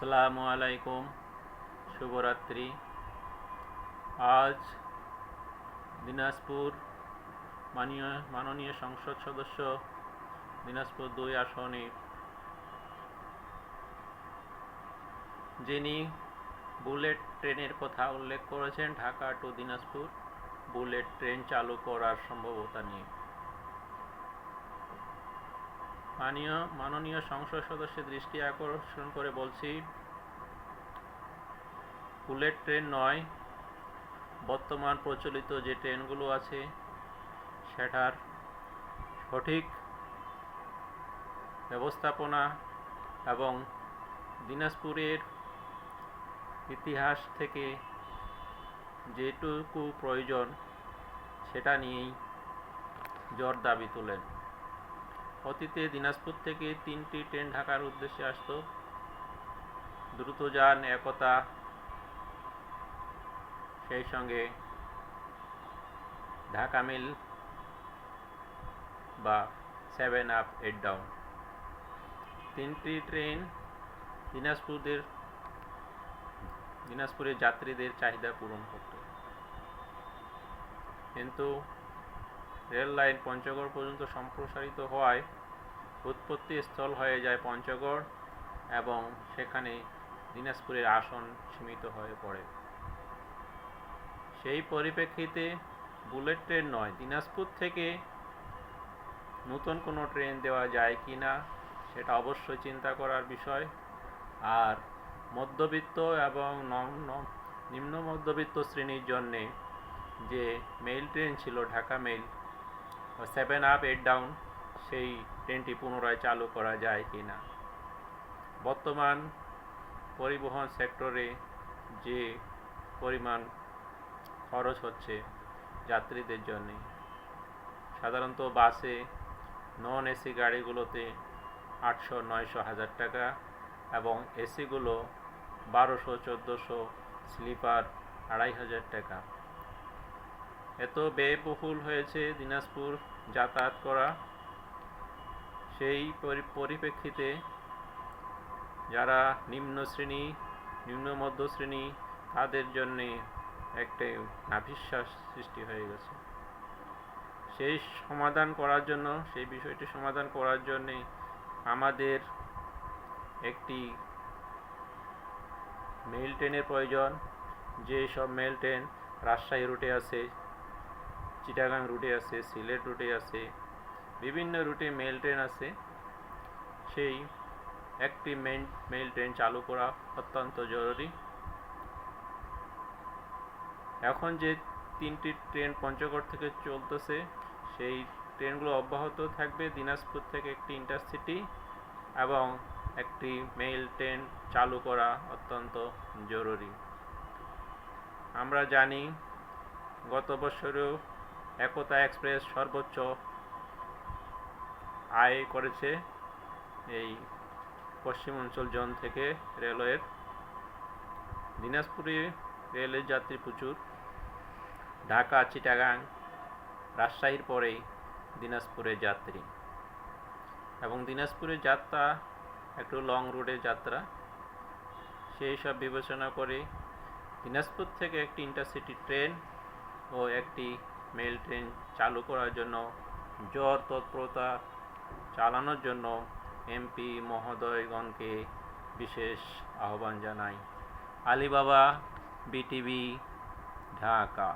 আসসালামু আলাইকুম, শুভরাত্রি। আজ দিনাজপুর মাননীয় সংসদ সদস্য দিনাজপুর 2 আসনে যিনি বুলেট ট্রেনের কথা উল্লেখ করেছেন, Dhaka to Dinajpur bullet train চালু করার সম্ভাব্যতা নিয়ে মাননীয় সংসদ সদস্যের দৃষ্টি আকর্ষণ করে বলছি, বুলেট ট্রেন নয়, বর্তমান প্রচলিত যে ট্রেনগুলো আছে সেটার সঠিক ব্যবস্থাপনা এবং দিনাজপুরের ইতিহাস থেকে যেটুকু প্রয়োজন সেটা নিয়েই জোর দাবি তোলেন। অতীতে দিনাজপুর থেকে 3টি ট্রেন ঢাকার উদ্দেশ্যে আসতো। দ্রুতযান, একতা, সেই সঙ্গে ঢাকা মেল বা 7 আপ 8 ডাউন। 3টি ট্রেন দিনাজপুরের যাত্রীদের চাহিদা পূরণ করত, কিন্তু রেল লাইন পঞ্চগড় পর্যন্ত সম্প্রসারিত হওয়ায় উৎপত্তি স্থল হয়ে যায় পঞ্চগড় এবং সেখানে দিনাজপুরের আসন সীমিত হয়ে পড়ে। সেই পরিপ্রেক্ষিতে বুলেট ট্রেন নয়, দিনাজপুর থেকে নতুন কোনো ট্রেন দেওয়া যায় কি না সেটা অবশ্যই চিন্তা করার বিষয়। আর মধ্যবিত্ত এবং নিম্ন মধ্যবিত্ত শ্রেণীর জন্যে যে মেইল ট্রেন ছিল ঢাকা মেইল 7 আপ 8 ডাউন, সেই ট্রেনটি পুনরায় চালু করা যায় কি না। বর্তমান পরিবহন সেক্টরে যে পরিমাণ খরচ হচ্ছে যাত্রীদের জন্যে, সাধারণত বাসে নন এসি গাড়িগুলোতে 800-900 হাজার টাকা এবং এসিগুলো 1200-1400, স্লিপার 2500 টাকা। এত ব্যয়বহুল হয়েছে দিনাজপুর যাতায়াত করা। সেই পরিপ্রেক্ষিতে যারা নিম্ন মধ্য শ্রেণী তাদের জন্যে একটা নাভিশ্বাস সৃষ্টি হয়ে গেছে। সেই বিষয়টি সমাধান করার জন্যে আমাদের একটি মেইল ট্রেনের প্রয়োজন। যে সব মেইল ট্রেন রাজশাহী রুটে আছে, চিটাগাং রুটে আছে, সিলেট রুটে আছে, বিভিন্ন রুটে মেইল ট্রেন আছে, সেই একটি মেইল ট্রেন চালু করা অত্যন্ত জরুরি। এখন যে 3টি ট্রেন পঞ্চগড় থেকে চলতেছে সেই ট্রেনগুলো অব্যাহত থাকবে। দিনাজপুর থেকে একটি ইন্টারসিটি এবং একটি মেইল ট্রেন চালু করা অত্যন্ত জরুরি। আমরা জানি গত বছরেও একতা এক্সপ্রেস সর্বোচ্চ আয় করেছে এই পশ্চিমাঞ্চল জোন থেকে রেলওয়ের। দিনাজপুরে রেলের যাত্রী প্রচুর। ঢাকা, চিটাগাং, রাজশাহীর পরেই দিনাজপুরের যাত্রী, এবং দিনাজপুরের যাত্রা একটু লং রুটের যাত্রা। সেই সব বিবেচনা করে দিনাজপুর থেকে একটি ইন্টারসিটি ট্রেন ও একটি মেইল ট্রেন চালু করার জন্য জোর তৎপরতা চালানোর জন্য এমপি মহোদয়গণকে বিশেষ আহ্বান জানাই। আলী বাবা, বিটিভি, ঢাকা।